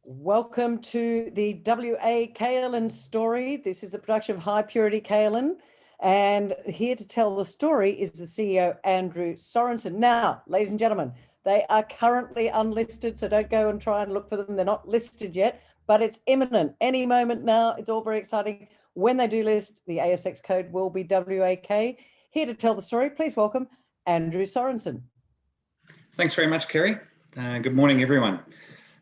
Welcome to the WA Kaolin story. This is a production of High Purity Kaolin, and here to tell the story is the CEO, Andrew Sorensen. Now, ladies and gentlemen, they are currently unlisted, so don't go and try and look for them. They're not listed yet, but it's imminent. Any moment now. It's all very exciting. When they do list, the ASX code will be WAK. Here to tell the story, please welcome Andrew Sorensen. Thanks very much, Kerry. Good morning, everyone.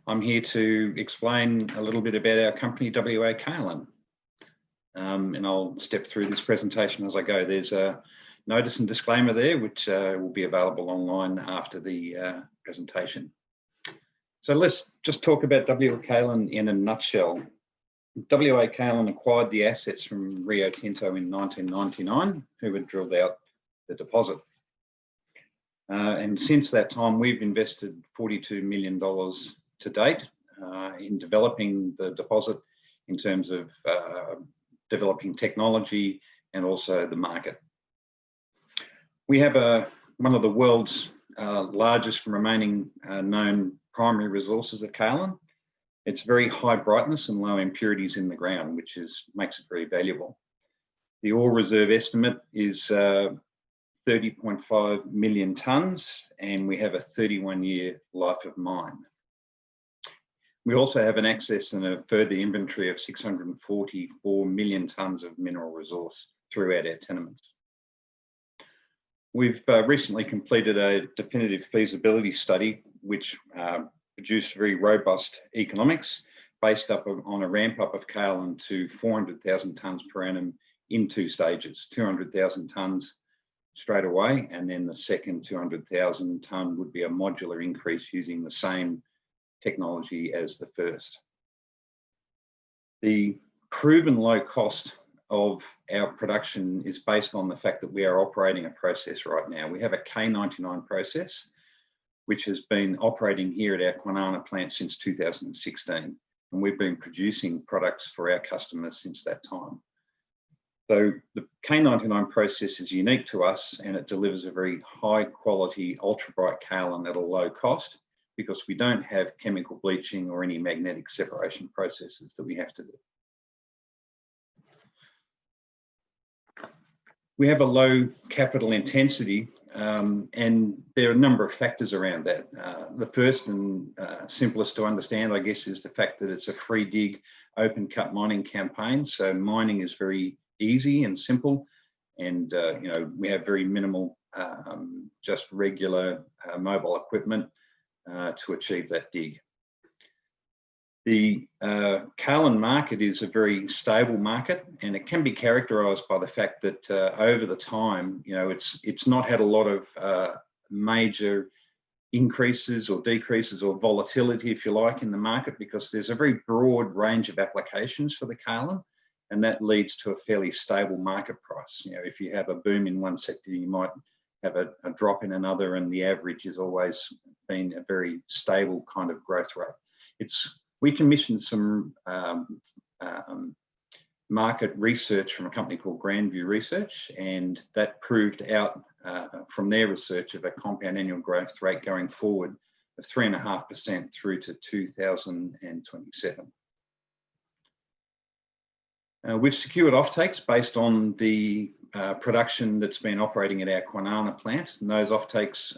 I'm here to explain a little bit about our company, WA Kaolin. And I'll step through this presentation as I go. There's a notice and disclaimer there, which will be available online after the presentation. So let's just talk about WA Kaolin in a nutshell. WA Kaolin acquired the assets from Rio Tinto in 1999, who had drilled out the deposit. And since that time, we've invested $42 million to date in developing the deposit in terms of developing technology and also the market. We have one of the world's largest remaining known primary resources of kaolin. It's very high brightness and low impurities in the ground, which makes it very valuable. The ore reserve estimate is 30.5 million tonnes, and we have a 31-year life of mine. We also have an access and a further inventory of 644 million tonnes of mineral resource throughout our tenements. We've recently completed a definitive feasibility study, which produced very robust economics based on a ramp up of kaolin to 400,000 tonnes per annum in two stages, 200,000 tonnes straight away, and then the second 200,000 tonne would be a modular increase using the same technology as the first. The proven low cost of our production is based on the fact that we are operating a process right now. We have a K99 process, which has been operating here at our Kwinana plant since 2016, and we've been producing products for our customers since that time. So the K99 process is unique to us, and it delivers a very high quality, ultra bright kaolin at a low cost, because we don't have chemical bleaching or any magnetic separation processes that we have to do. We have a low capital intensity, and there are a number of factors around that. The first and simplest to understand, I guess, is the fact that it's a free dig, open cut mining campaign. So mining is very easy and simple, and we have very minimal, just regular mobile equipment to achieve that dig. The kaolin market is a very stable market, and it can be characterised by the fact that over the time, it's not had a lot of major increases or decreases or volatility, if you like, in the market, because there's a very broad range of applications for the kaolin, and that leads to a fairly stable market price. If you have a boom in one sector, you might have a drop in another, and the average has always been a very stable kind of growth rate. We commissioned some market research from a company called Grandview Research, and that proved out from their research of a compound annual growth rate going forward of 3.5% through to 2027. We've secured offtakes based on the production that's been operating at our Kwinana plant, and those offtakes,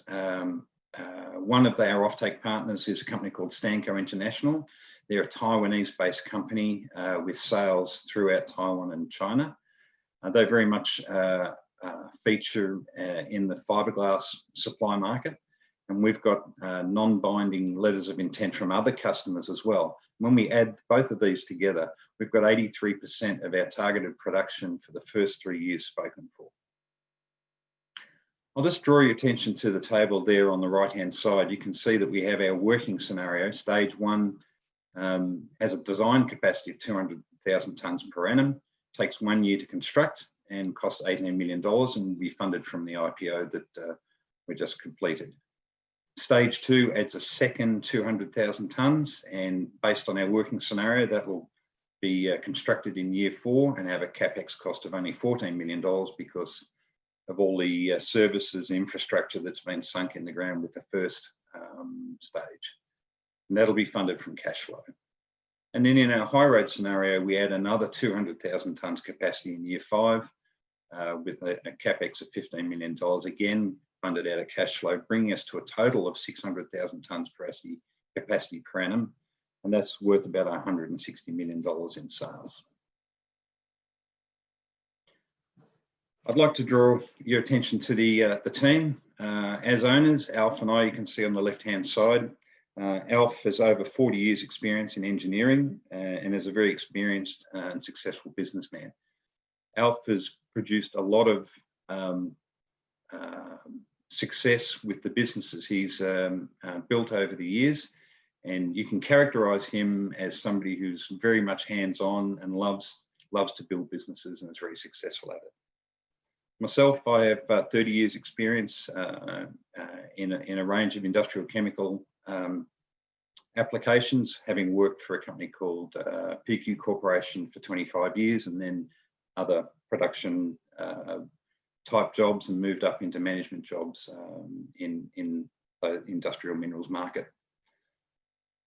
one of our offtake partners is a company called Stanco International. They're a Taiwanese-based company with sales throughout Taiwan and China. They very much feature in the fiberglass supply market, and we've got non-binding letters of intent from other customers as well. When we add both of these together, we've got 83% of our targeted production for the first 3 years spoken for. I'll just draw your attention to the table there on the right-hand side. You can see that we have our working scenario. Stage one has a design capacity of 200,000 tonnes per annum, takes 1 year to construct and costs $18 million, and will be funded from the IPO that we just completed. Stage two adds a second 200,000 tonnes, and based on our working scenario, that will be constructed in year 4 and have a capex cost of only $14 million because of all the services and infrastructure that's been sunk in the ground with the first stage. And that'll be funded from cash flow. And then in our high road scenario, we add another 200,000 tonnes capacity in year 5 with a capex of $15 million, again funded out of cash flow, bringing us to a total of 600,000 tonnes capacity per annum. And that's worth about $160 million in sales. I'd like to draw your attention to the team. As owners, Alf and I, you can see on the left-hand side, Alf has over 40 years experience in engineering and is a very experienced and successful businessman. Alf has produced a lot of success with the businesses he's built over the years, and you can characterize him as somebody who's very much hands-on and loves to build businesses and is very successful at it. Myself, I have 30 years experience in a range of industrial chemical applications, having worked for a company called PQ Corporation for 25 years and then other production type jobs, and moved up into management jobs in the industrial minerals market.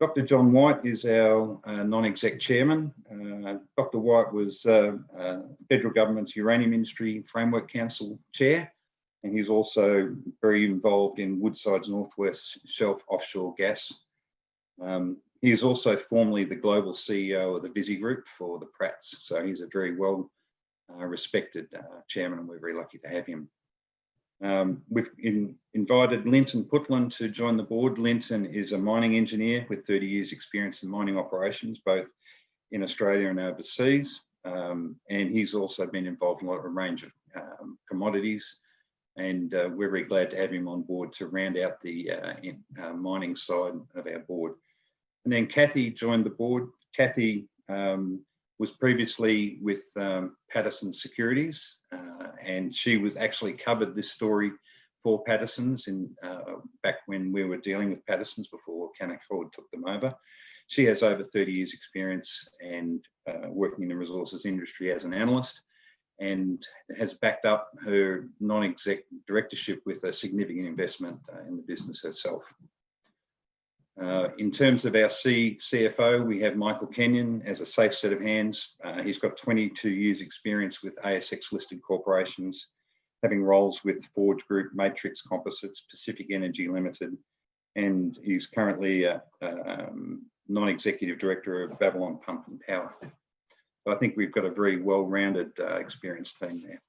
Dr. John White is our non-exec chairman. Dr. White was federal government's Uranium Industry Framework Council chair, and he's also very involved in Woodside's Northwest Shelf offshore gas. He is also formerly the global CEO of the Visi Group for the Pratts, so he's a very well respected chairman, and we're very lucky to have him. We've invited Linton Putland to join the board. Linton is a mining engineer with 30 years experience in mining operations, both in Australia and overseas. And he's also been involved in a range of commodities. And we're very glad to have him on board to round out the mining side of our board. And then Kathy joined the board. Kathy was previously with Patterson Securities, and she was actually covered this story for Patterson's back when we were dealing with Patterson's before Canaccord took them over. She has over 30 years experience and working in the resources industry as an analyst, and has backed up her non-exec directorship with a significant investment in the business herself. In terms of our CFO, we have Michael Kenyon as a safe set of hands. He's got 22 years experience with ASX listed corporations, having roles with Forge Group, Matrix Composites, Pacific Energy Limited, and he's currently a non-executive director of Babylon Pump and Power. So I think we've got a very well-rounded experienced team there.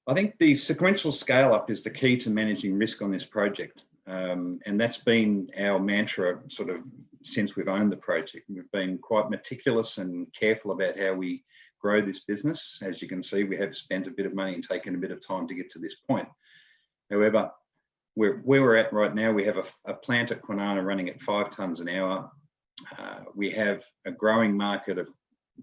I think the sequential scale-up is the key to managing risk on this project. And that's been our mantra sort of since we've owned the project. We've been quite meticulous and careful about how we grow this business. As you can see, we have spent a bit of money and taken a bit of time to get to this point. However, where we're at right now, we have a plant at Kwinana running at 5 tonnes an hour. We have a growing market of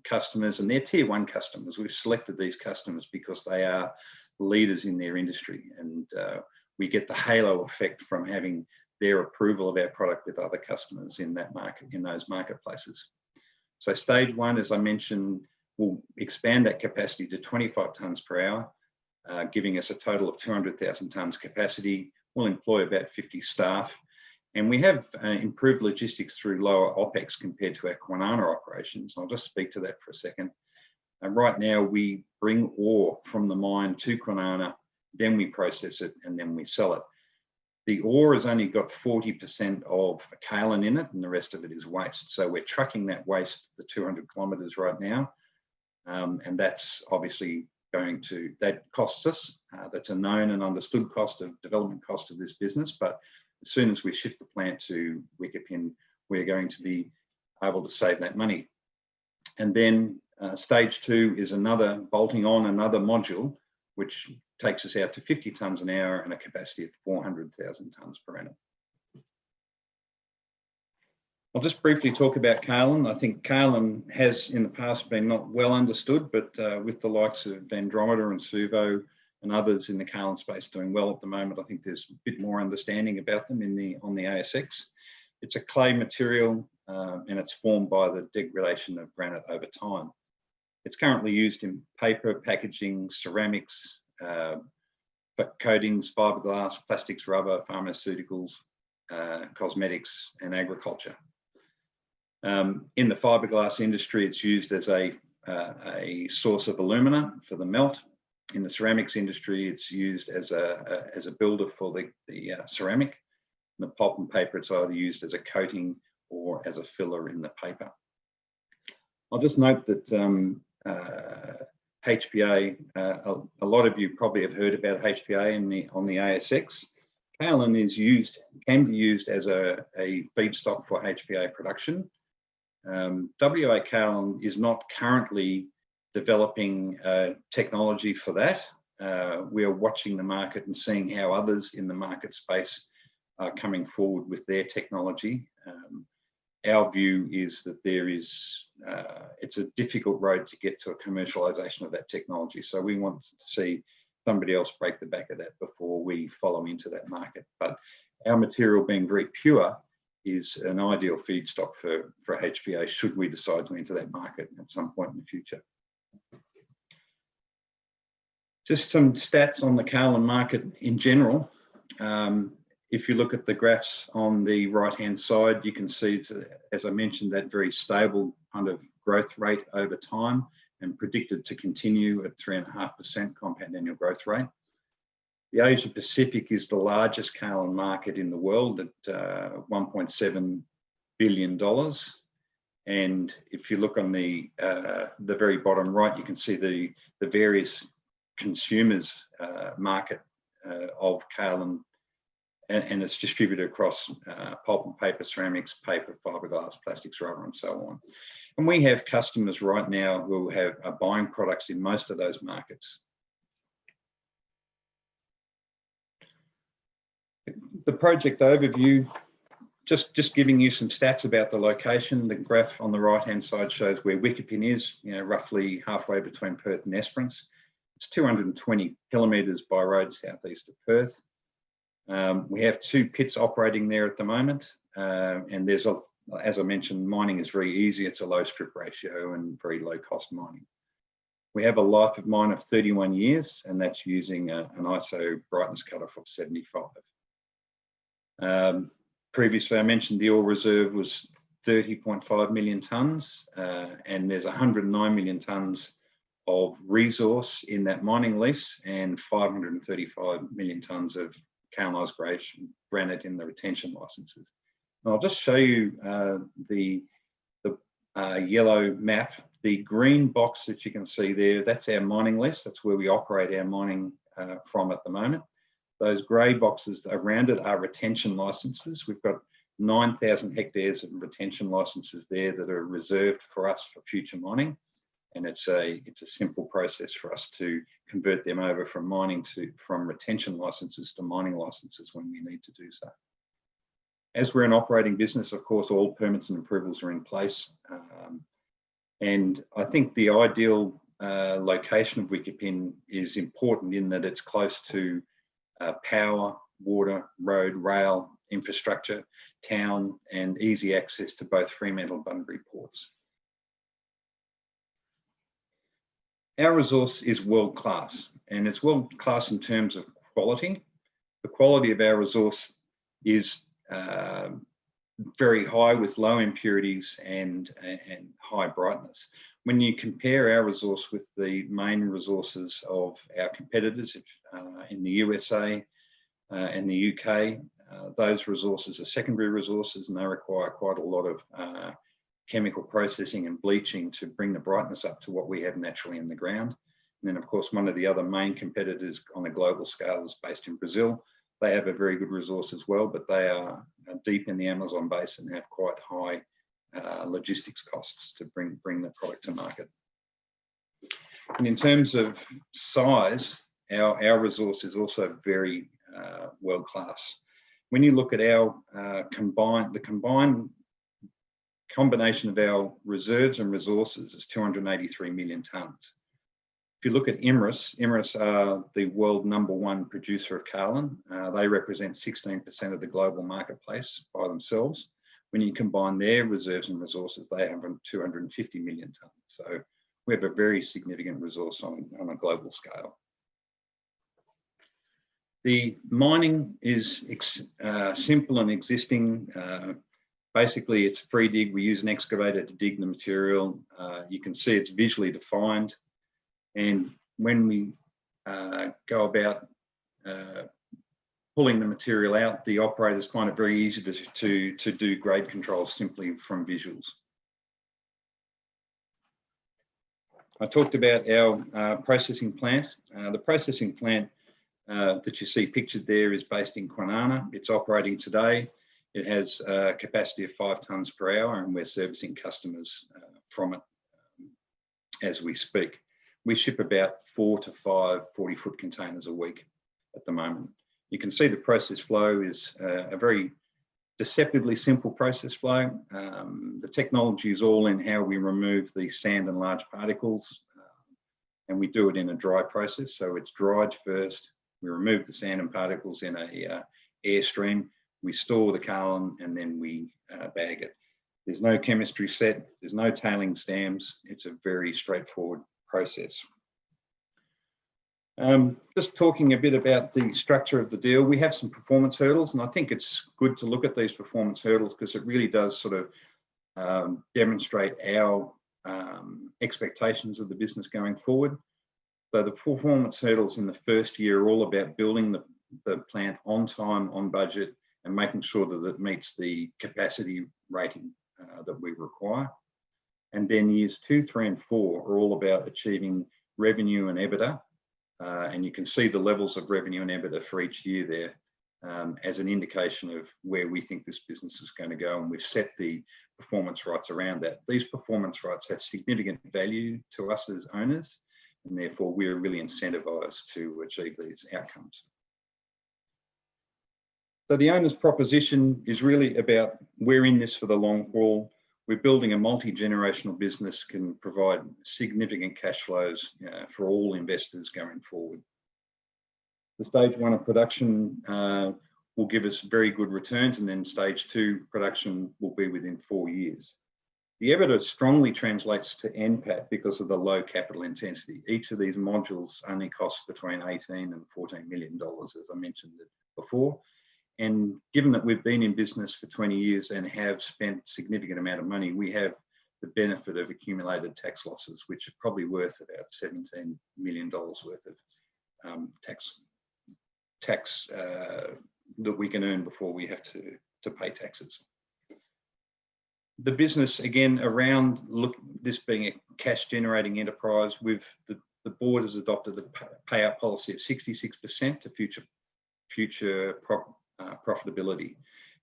customers, and they're tier 1 customers. We've selected these customers because they are leaders in their industry, and we get the halo effect from having their approval of our product with other customers in that market, in those marketplaces. So stage 1, as I mentioned, will expand that capacity to 25 tonnes per hour, giving us a total of 200,000 tonnes capacity. We'll employ about 50 staff, and we have improved logistics through lower OPEX compared to our Kwinana operations. I'll just speak to that for a second. Right now, we bring ore from the mine to Kwinana, then we process it, and then we sell it. The ore has only got 40% of kaolin in it, and the rest of it is waste. So we're trucking that waste the 200 kilometres right now, and that's obviously that costs us. That's a known and understood cost of development cost of this business, but as soon as we shift the plant to Wickepin, we're going to be able to save that money. And then stage 2 is bolting on another module, which takes us out to 50 tonnes an hour and a capacity of 400,000 tonnes per annum. I'll just briefly talk about kaolin. I think kaolin has in the past been not well understood, but with the likes of Andromeda and Suvo and others in the kaolin space doing well at the moment, I think there's a bit more understanding about them on the ASX. It's a clay material and it's formed by the degradation of granite over time. It's currently used in paper, packaging, ceramics, coatings, fiberglass, plastics, rubber, pharmaceuticals, cosmetics, and agriculture. In the fiberglass industry, it's used as a source of alumina for the melt. In the ceramics industry, it's used as a builder for the ceramic. In the pulp and paper, it's either used as a coating or as a filler in the paper. I'll just note that HPA, a lot of you probably have heard about HPA on the ASX. Kaolin can be used as a feedstock for HPA production. WA Kaolin is not currently developing technology for that. We are watching the market and seeing how others in the market space are coming forward with their technology. Our view is that it's a difficult road to get to a commercialization of that technology. So we want to see somebody else break the back of that before we follow into that market. But our material being very pure is an ideal feedstock for HPA should we decide to enter that market at some point in the future. Just some stats on the kaolin market in general. If you look at the graphs on the right-hand side, you can see, as I mentioned, that very stable kind of growth rate over time and predicted to continue at 3.5% compound annual growth rate. The Asia Pacific is the largest kaolin market in the world at $1.7 billion. And if you look on the very bottom right, you can see the various consumers market of kaolin, and it's distributed across pulp and paper, ceramics, paper, fiberglass, plastics, rubber, and so on. And we have customers right now who are buying products in most of those markets. The project overview, just giving you some stats about the location. The graph on the right-hand side shows where Wickepin is, roughly halfway between Perth and Esperance. It's 220 kilometres by road southeast of Perth. We have 2 pits operating there at the moment, and there's as I mentioned, mining is very easy. It's a low strip ratio and very low cost mining. We have a life of mine of 31 years, and that's using an ISO brightness cutoff of 75. Previously, I mentioned the ore reserve was 30.5 million tonnes, and there's 109 million tonnes of resource in that mining lease and 535 million tonnes of kaolinised granite in the retention licenses. And I'll just show you the yellow map. The green box that you can see there, that's our mining lease. That's where we operate our mining from at the moment. Those grey boxes around it are retention licenses. We've got 9,000 hectares of retention licenses there that are reserved for us for future mining. And it's a simple process for us to convert them over from retention licenses to mining licenses when we need to do so. As we're an operating business, of course, all permits and approvals are in place. And I think the ideal location of Wickepin is important in that it's close to power, water, road, rail, infrastructure, town, and easy access to both Fremantle and Bunbury ports. Our resource is world-class, and it's world-class in terms of quality. The quality of our resource is very high with low impurities and high brightness. When you compare our resource with the main resources of our competitors in the USA and the UK, those resources are secondary resources and they require quite a lot of chemical processing and bleaching to bring the brightness up to what we have naturally in the ground. And then of course, one of the other main competitors on a global scale is based in Brazil. They have a very good resource as well, but they are deep in the Amazon basin and have quite high logistics costs to bring the product to market. And in terms of size, our resource is also very world-class. When you look at our combination of our reserves and resources is 283 million tonnes. If you look at Imerys are the world #1 producer of kaolin. They represent 16% of the global marketplace by themselves. When you combine their reserves and resources, they have 250 million tonnes. So we have a very significant resource on a global scale. The mining is simple and existing. Basically, it's a free dig. We use an excavator to dig the material. You can see it's visually defined. And when we go about pulling the material out, the operators find it very easy to do grade control simply from visuals. I talked about our processing plant. The processing plant that you see pictured there is based in Kwinana. It's operating today. It has a capacity of 5 tonnes per hour, and we're servicing customers from it as we speak. We ship about 4 to 5 40-foot containers a week at the moment. You can see the process flow is a very deceptively simple process flow. The technology is all in how we remove the sand and large particles, and we do it in a dry process. So it's dried first. We remove the sand and particles in a airstream. We store the kaolin, and then we bag it. There's no chemistry set. There's no tailing dams. It's a very straightforward process. Just talking a bit about the structure of the deal, we have some performance hurdles, and I think it's good to look at these performance hurdles because it really does sort of demonstrate our expectations of the business going forward. So the performance hurdles in the first year are all about building the plant on time, on budget, and making sure that it meets the capacity rating that we require. And then years 2, 3, and 4 are all about achieving revenue and EBITDA. And you can see the levels of revenue and EBITDA for each year there as an indication of where we think this business is going to go. And we've set the performance rights around that. These performance rights have significant value to us as owners, and therefore we're really incentivized to achieve these outcomes. So the owner's proposition is really about we're in this for the long haul. We're building a multi-generational business, can provide significant cash flows for all investors going forward. The stage 1 of production will give us very good returns, and then stage 2 production will be within 4 years. The EBITDA strongly translates to NPAT because of the low capital intensity. Each of these modules only costs between $18 and $14 million, as I mentioned before. And given that we've been in business for 20 years and have spent a significant amount of money, we have the benefit of accumulated tax losses, which are probably worth about $17 million worth of tax that we can earn before we have to pay taxes. The business, again, around this being a cash generating enterprise, the board has adopted a payout policy of 66% to future profitability,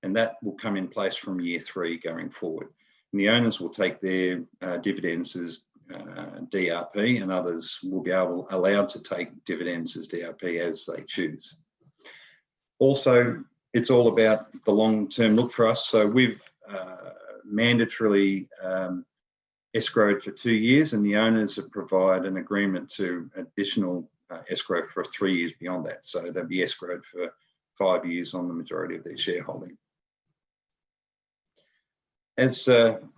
and that will come in place from year 3 going forward. And the owners will take their dividends as DRP, and others will be allowed to take dividends as DRP as they choose. Also, it's all about the long-term look for us. So we've mandatorily escrowed for 2 years, and the owners have provided an agreement to additional escrow for 3 years beyond that. So they'll be escrowed for 5 years on the majority of their shareholding. As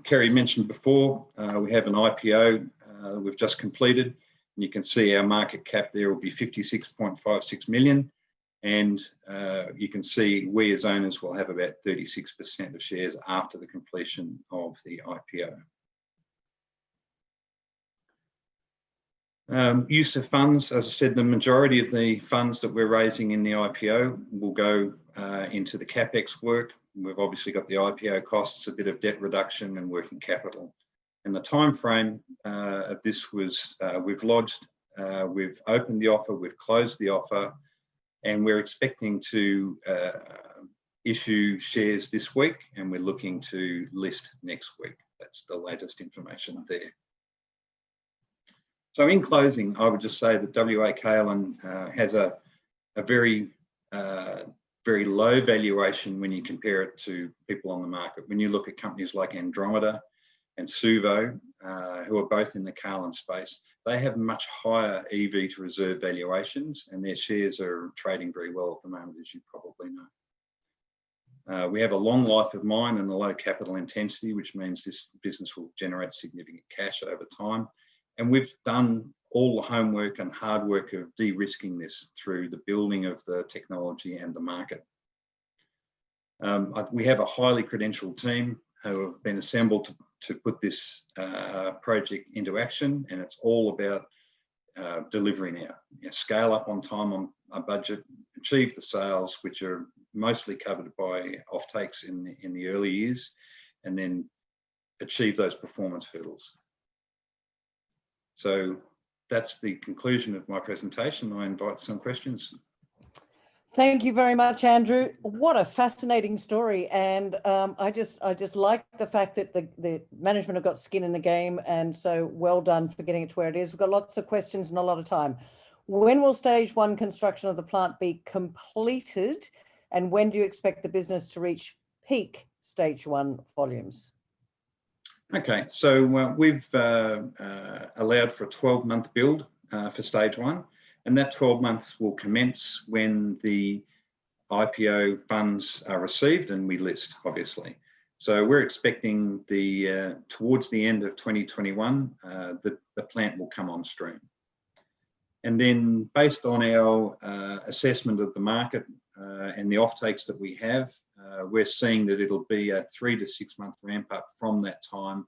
Kerry mentioned before, we have an IPO we've just completed, and you can see our market cap there will be 56.56 million, and you can see we as owners will have about 36% of shares after the completion of the IPO. Use of funds, as I said, the majority of the funds that we're raising in the IPO will go into the CapEx work. We've obviously got the IPO costs, a bit of debt reduction and working capital. And the time frame of this was we've lodged, we've opened the offer, we've closed the offer, and we're expecting to issue shares this week, and we're looking to list next week. That's the latest information there. So in closing, I would just say that WA Kaolin has a very low valuation when you compare it to people on the market. When you look at companies like Andromeda and Suvo, who are both in the kaolin space, they have much higher EV to reserve valuations, and their shares are trading very well at the moment, as you probably know. We have a long life of mine and a low capital intensity, which means this business will generate significant cash over time. And we've done all the homework and hard work of de-risking this through the building of the technology and the market. We have a highly credentialed team. who have been assembled to put this project into action, and it's all about delivery now. Scale up on time, on a budget, achieve the sales, which are mostly covered by offtakes in the early years, and then achieve those performance hurdles. So that's the conclusion of my presentation. I invite some questions. Thank you very much, Andrew. What a fascinating story. And I just like the fact that the management have got skin in the game, and so well done for getting it to where it is. We've got lots of questions and a lot of time. When will stage 1 construction of the plant be completed? And when do you expect the business to reach peak stage 1 volumes? Okay, so we've allowed for a 12-month build for stage 1. And that 12 months will commence when the IPO funds are received and we list, obviously. So we're expecting towards the end of 2021, the plant will come on stream. And then based on our assessment of the market and the offtakes that we have, we're seeing that it'll be a 3 to 6 month ramp up from that time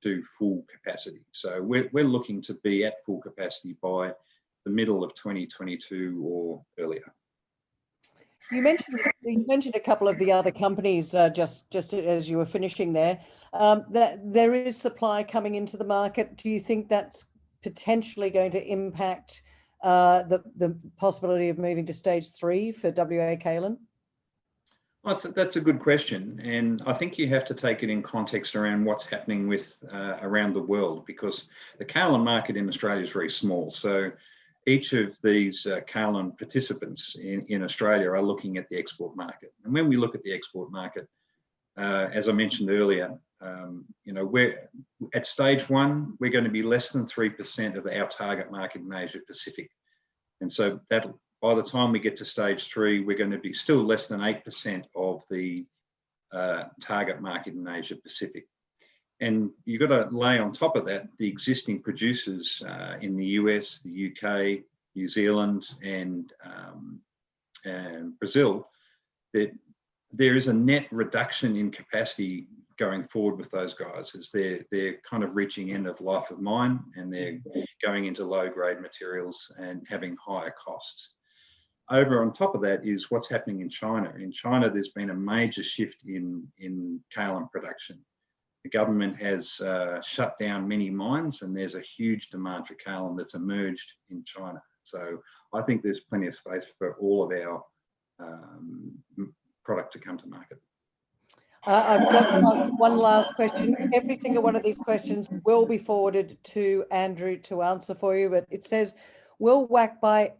to full capacity. So we're looking to be at full capacity by the middle of 2022 or earlier. You mentioned a couple of the other companies just as you were finishing there, that there is supply coming into the market. Do you think that's potentially going to impact the possibility of moving to stage 3 for WA Kaolin? Well, that's a good question, and I think you have to take it in context around what's happening with around the world, because the kaolin market in Australia is very small. So each of these kaolin participants in Australia are looking at the export market. And when we look at the export market, as I mentioned earlier, we're at stage 1, we're going to be less than 3% of our target market in Asia Pacific. And so that by the time we get to stage 3, we're going to be still less than 8% of the target market in Asia Pacific. And you've got to lay on top of that the existing producers in the US, the UK, New Zealand, and Brazil. That there is a net reduction in capacity going forward with those guys, as they're kind of reaching end of life of mine, and they're going into low grade materials and having higher costs. Over on top of that is what's happening in China. In China, there's been a major shift in kaolin production. The government has shut down many mines, and there's a huge demand for kaolin that's emerged in China. So I think there's plenty of space for all of our product to come to market. I've got one last question. Every single one of these questions will be forwarded to Andrew to answer for you, but it says, will WAC buy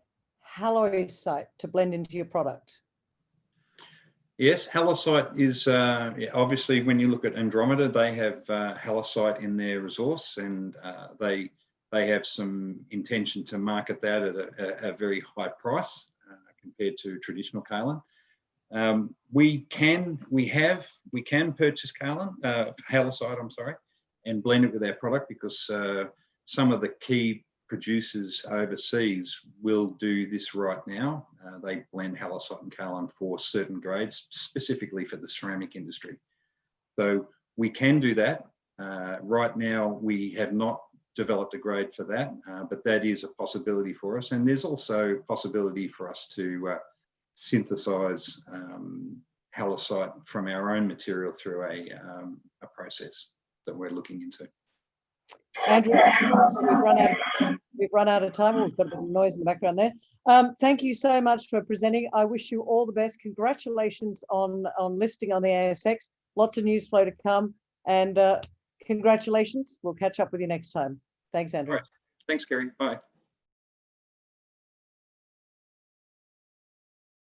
halloysite to blend into your product? Yes, halloysite is obviously, when you look at Andromeda, they have halloysite in their resource, and they have some intention to market that at a very high price compared to traditional kaolin. We can purchase halloysite, I'm sorry, and blend it with our product, because some of the key producers overseas will do this right now. They blend halloysite and kaolin for certain grades, specifically for the ceramic industry. So we can do that. Right now, we have not developed a grade for that, but that is a possibility for us. And there's also a possibility for us to synthesize halloysite from our own material through a process that we're looking into. Andrew, we've run out of time. We've got a bit of noise in the background there. Thank you so much for presenting. I wish you all the best. Congratulations on listing on the ASX. Lots of news flow to come, and congratulations. We'll catch up with you next time. Thanks, Andrew. All right. Thanks, Kerry. Bye.